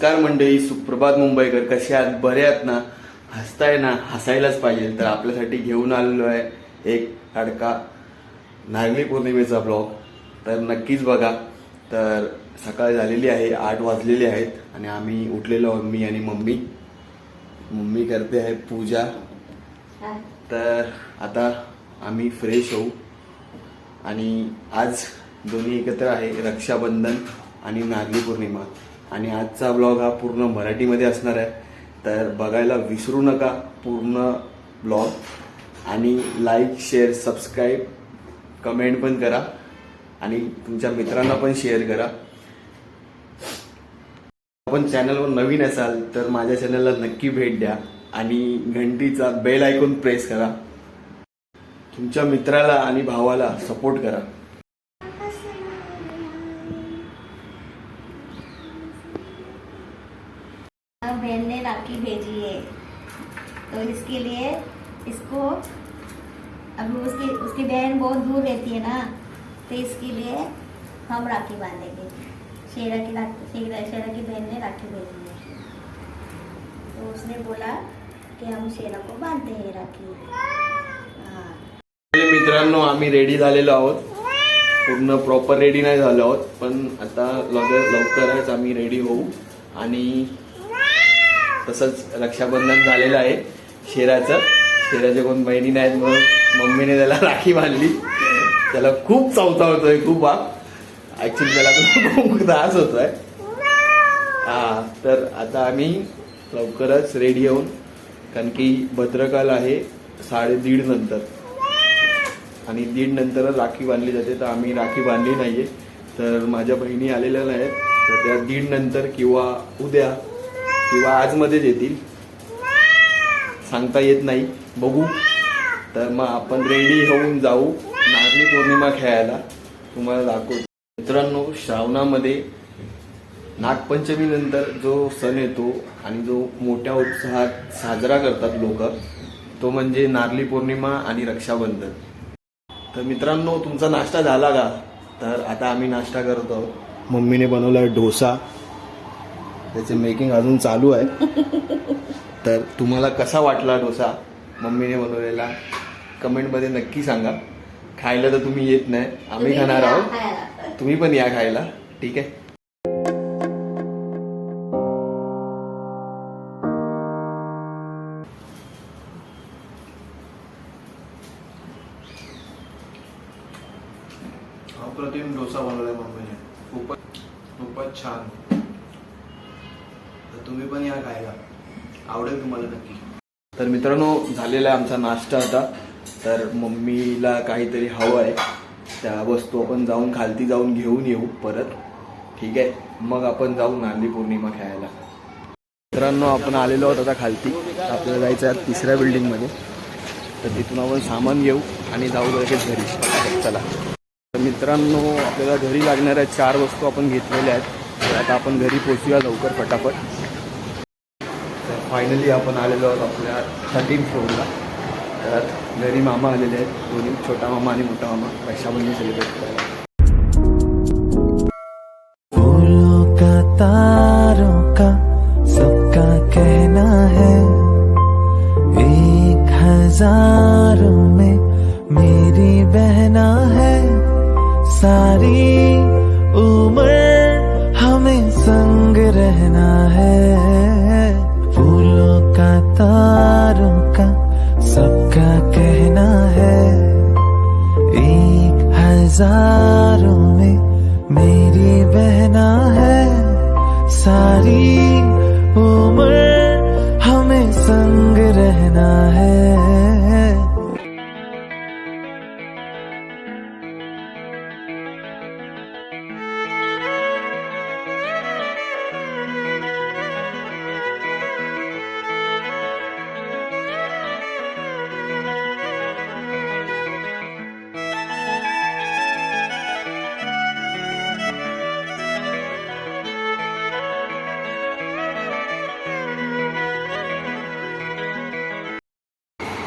नमस्कार मंडळी, सुप्रभात मुंबईकर. कसे आहात? बरे आहात ना? हसताय ना? हसायलाच पाहिजे. तर आपल्यासाठी घेऊन आलेलो आहे एक अडका नारळी पौर्णिमेचा ब्लॉग. तर नक्कीच बघा. तर सकाळ झालेली आहे, 8 वाजलेले आहेत आणि आम्ही उठलेलो आहोत. मी आणि मम्मी करते आहे पूजा. तर आता आम्ही फ्रेश होऊ आणि आज दोन्ही एकत्र आहे, रक्षाबंधन आणि नारळी पौर्णिमा. आणि आजचा ब्लॉग हा पूर्ण मराठीमध्ये असणार आहे. तर बघायला विसरू नका पूर्ण ब्लॉग. आणि लाईक, शेअर, सबस्क्राईब, कमेंट पण करा आणि तुमच्या मित्रांना पण शेअर करा. आपण चॅनलवर नवीन असाल तर माझ्या चॅनलला नक्की भेट द्या आणि घंटीचा बेल आयकॉन प्रेस करा. तुमच्या मित्राला आणि भावाला सपोर्ट करा. बहन ने राखी भेजी है तो इसके लिए इसको अभी उसकी बहन बहुत दूर रहती है ना, तो इसके लिए हम राखी बांधेंगे. शेरा की बहन ने राखी भेजी है तो उसने बोला कि हम शेरा को बांधते हैं राखी. मित्रांनो, आम्ही रेडी झालेलो आहोत. पूर्ण प्रॉपर रेडी नाही झालो आहोत, पण आता लवकरच आम्ही रेडी होऊ. आणि तसंच रक्षाबंधन झालेलं आहे शेराचे कोण बहिणी नाहीत म्हणून मम्मीने त्याला राखी बांधली. त्याला खूप चवतावतोय, खूप ऍक्च्युली त्याला खूप त्रास होतोय. तर आता आम्ही लवकरच रेडी होऊन, कारण की भद्रकाल आहे 1:30 नंतर आणि 1:30 नंतर राखी बांधली जाते. तर आम्ही राखी बांधली नाहीये. तर माझ्या बहिणी आलेल्या नाहीत, तर त्या 1:30 नंतर किंवा उद्या किंवा आजमध्येच येतील, सांगता येत नाही, बघू. तर मग आपण रेडी होऊन जाऊ नारळी पौर्णिमा खेळायला. तुम्हाला दाखवतो. मित्रांनो, श्रावणामध्ये नागपंचमी नंतर जो सण येतो आणि जो मोठ्या उत्साहात साजरा करतात लोक, तो म्हणजे नारळी पौर्णिमा आणि रक्षाबंधन. तर मित्रांनो, तुमचा नाश्ता झाला का? तर आता आम्ही नाश्ता करतो. मम्मीने बनवला डोसा, त्याचे मेकिंग अजून चालू आहे. तर तुम्हाला कसा वाटला डोसा मम्मीने बनवलेला कमेंटमध्ये नक्की सांगा. खायला तर तुम्ही येत नाही, आम्ही खाणार आहोत, तुम्ही पण या खायला. ठीक आहे. अप्रतिम डोसा बनवलाय मम्मीने, खूपच छान. तर तुम्ही पण या खायला, आवडेल तुम्हाला नक्की. तर मित्रांनो, झालेला आहे आमचा नाश्ता आता. तर मम्मीला काहीतरी हवं आहे, त्या वस्तू आपण जाऊन खालती जाऊन घेऊन येऊ परत. ठीक आहे, मग आपण जाऊ नारळी पौर्णिमा खेळायला. मित्रांनो, आपण आलेलो आहोत आता खालती. आपल्याला जायचं आहे 3ऱ्या बिल्डिंगमध्ये. तर तिथून आपण सामान घेऊ आणि जाऊ लगेच घरी. चला. तर मित्रांनो, आपल्याला घरी लागणाऱ्या 4 वस्तू आपण घेतलेल्या आहेत. तर आता आपण घरी पोचूया लवकर फटाफट. तर फायनली आपण आलेलो आहोत आपल्या 13th फ्लोअरला. तर घरी मामा आलेले आहेत, दोन्ही, छोटा मामा आणि मोठा मामा, रक्षाबंधन सेलिब्रेट करायला. फूलों का, तारों का, सबका कहना है 1000 में मेरी बहना है. सारी उम्र हमें संग रहना है. फूलों का, तारों का, सबका कहना है 1000 में मेरी बहना है. सारी उम्र हमें संग रहना है.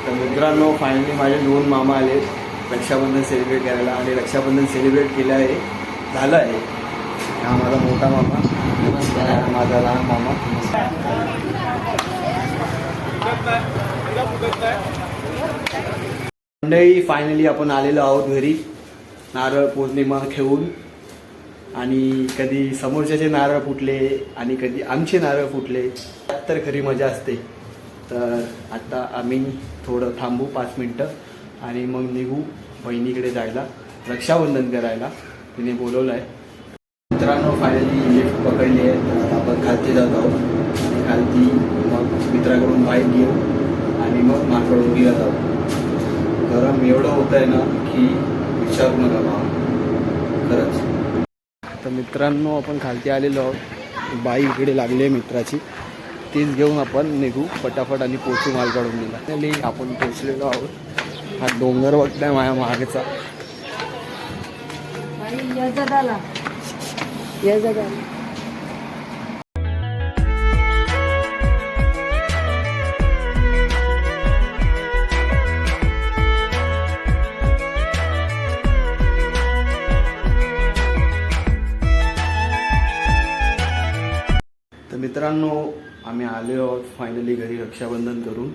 तर मित्रांनो, फायनली माझे 2 मामा आले रक्षाबंधन सेलिब्रेट करायला. आणि रक्षाबंधन सेलिब्रेट केलं आहे, झालं आहे. हा माझा मोठा मामा, नमस्कार. माझा लहान मामा. मंडळी फायनली आपण आलेलो आहोत घरी नारळ पौर्णिमा घेऊन. आणि कधी समोरच्याचे नारळ फुटले आणि कधी आमचे नारळ फुटले, त्यात तर खरी मजा असते. तर आता आम्ही थोडं थांबू 5 मिनटं आणि मग निघू बहिणीकडे जायला, रक्षाबंधन करायला तिने बोलवलं आहे. मित्रांनो फायनली लिफ्ट पकडली आहे, तर आपण खालती जात आहोत. आणि खालती मग मित्राकडून बाईक घेऊ आणि मग माकडून गिरा जाऊ. गरम एवढं होत आहे ना की विचारू नका बा, खरंच. तर मित्रांनो आपण खालती आलेलो आहोत, बाईक इकडे लागली आहे मित्राची, तीच घेऊन आपण निघू पटापट आणि पोचू मालकाडून दिला. त्याने आपण पोचलेलो आहोत. हा डोंगर बघताय माझ्या मागचा. या जगाला तर मित्रांनो आम्ही आलो आहोत फायनली घरी रक्षाबंधन करून.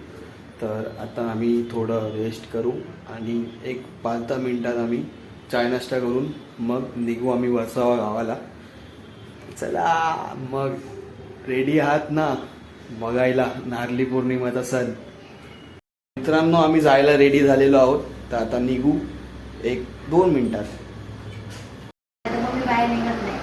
तर आता आम्ही थोडं रेस्ट करू आणि एक 5-10 मिनिटात आम्ही चाय नाश्ता करून मग निघू आम्ही वरसावा गावाला. चला मग रेडी आहात ना बघायला नारळी पौर्णिमेचा सण. मित्रांनो आम्ही जायला रेडी झालेलो आहोत, तर आता निघू 1-2 मिनिटात. मम्मी बाहेर निघत नाही.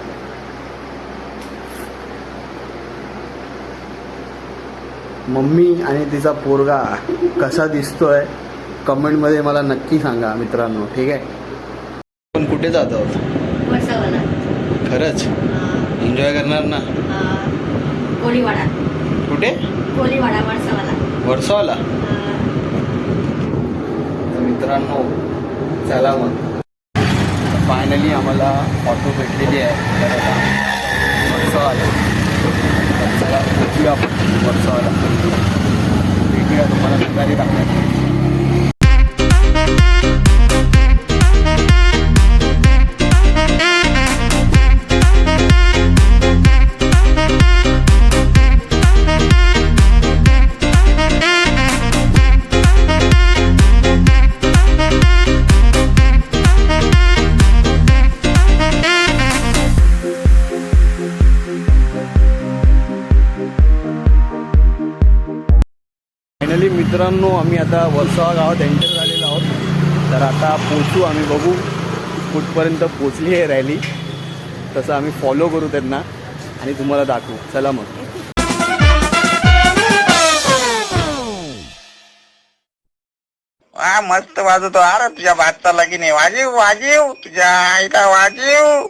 मम्मी आणि तिचा पोरगा कसा दिसतोय कमेंटमध्ये मला नक्की सांगा मित्रांनो, ठीक आहे. आपण कुठे जात आहोत? वर्षावाला खरंच एन्जॉय करणार ना? कोळीवाडा. कुठे? कोळीवाडा वर्षावाला. वर्सोवाला. तर मित्रांनो चला मग फायनली आम्हाला ऑटो भेटलेली आहे तर आता वर्सोवाला. तर चला भेटूया आपण वर्सोवाला. भेटूया तुम्हाला सकाळी टाकण्यात. फायनली मित्रांनो आम्ही आता वर्सोवा गावात एंटर झालेलो आहोत. तर आता पोचू आम्ही, बघू कुठपर्यंत पोचली आहे रॅली, तसं आम्ही फॉलो करू त्यांना आणि तुम्हाला दाखवू. चला मग. वा मस्त वाजवतो. अरे तुझ्या भाताला की नाही, वाजीव वाजीव, तुझ्या आईला वाजीव.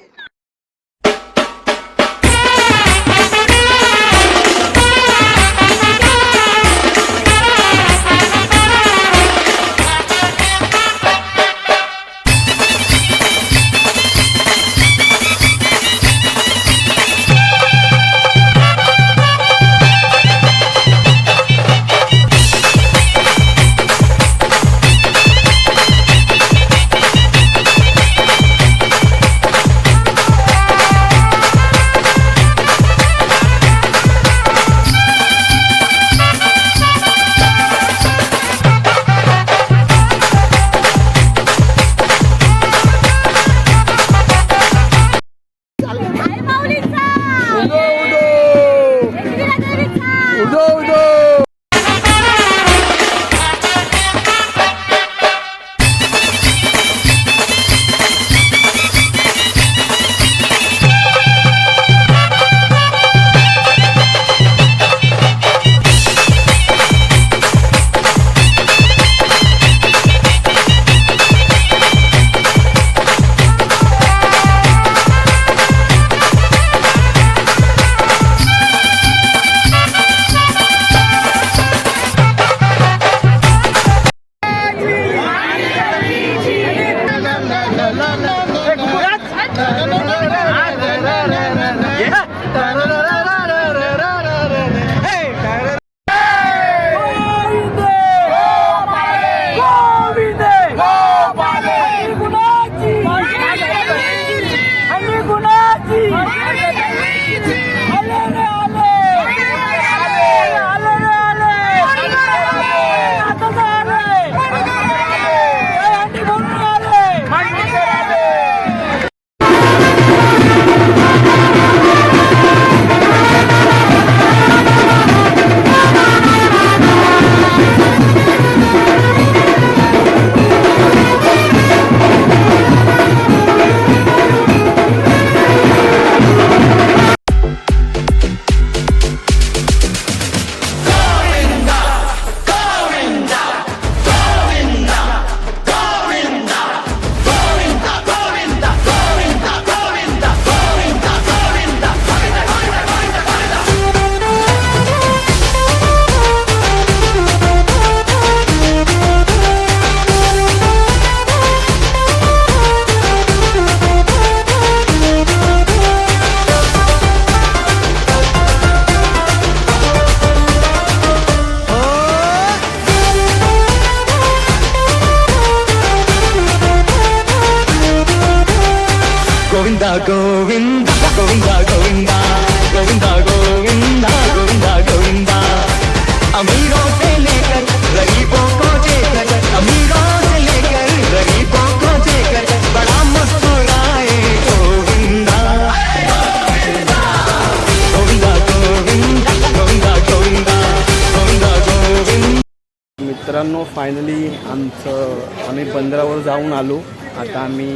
मित्रांनो फायनली आम्ही बंदरावर जाऊन आलो. आता आम्ही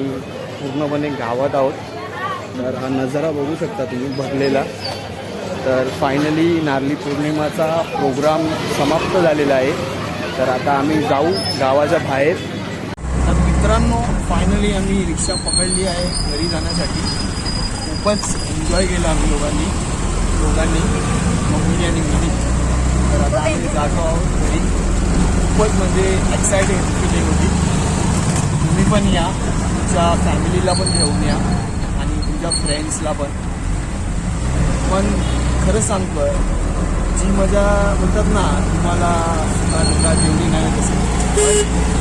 पूर्णपणे गावात आहोत. तर हा नजारा बघू शकता तुम्ही भरलेला. तर फायनली नारळी पौर्णिमाचा प्रोग्राम समाप्त झालेला आहे. तर आता आम्ही जाऊ गावाच्या बाहेर. तर मित्रांनो फायनली आम्ही रिक्षा पकडली आहे घरी जाण्यासाठी. खूपच एन्जॉय केला आम्ही दोघांनी मम्मी आणि मी. तर आता आम्ही जातो आहोत घरी. खूपच म्हणजे एक्सायटेड फिलिंग होती. तुम्ही पण या, तुमच्या फॅमिलीला पण घेऊन या आणि तुमच्या फ्रेंड्सला पण. खरं सांगतो जी मजा म्हणतात ना तुम्हाला सुद्धा जेवढी नाही तसं,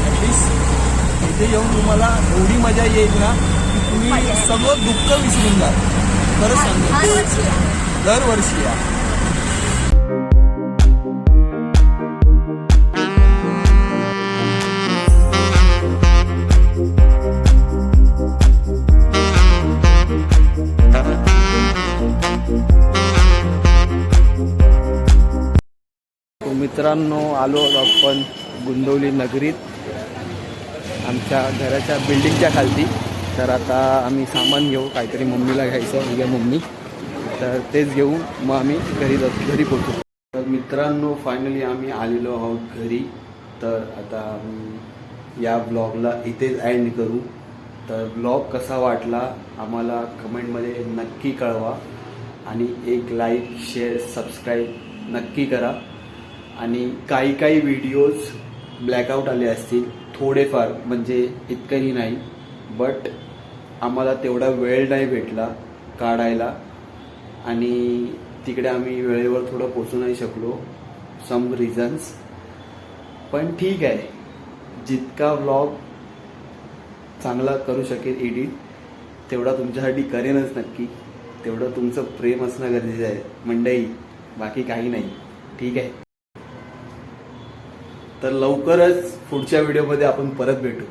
ॲटलिस्ट इथे येऊन तुम्हाला एवढी मजा येईल ना की तुम्ही सगळं दुःख विसरून जाल. खरंच सांगतो दरवर्षी या. मित्रांनो आलो आपण गुंदवली नगरीत आमच्या घराच्या बिल्डिंगच्या खालती. तर आता आम्ही सामान घेऊ, काहीतरी मम्मीला घ्यायचं उद्या मम्मी. तर तेच घेऊ मग आम्ही घरी पोहोचू. तर मित्रांनो फायनली आम्ही आलेलो आहोत घरी. तर आता आम्ही या ब्लॉगला इथेच एंड करू. तर ब्लॉग कसा वाटला आम्हाला कमेंटमध्ये नक्की कळवा आणि एक लाईक शेअर सबस्क्राईब नक्की करा. आणि काही व्हिडिओज ब्लॅकआउट आले असतील थोडेफार, म्हणजे इतकंही नाही, बट आम्हाला तेवढा वेळ नाही भेटला काढायला आणि तिकडे आम्ही वेळेवर थोडं पोचू नाही शकलो सम रिझन्स. पण ठीक आहे, जितका व्लॉग चांगला करू शकेल एडिट तेवढा तुमच्यासाठी करेनच नक्की. तेवढं तुमचं प्रेम असणं गरजेचं आहे मंडळी, बाकी काही नाही. ठीक आहे, तर लवकरच पुढच्या व्हिडिओमध्ये आपण परत भेटू.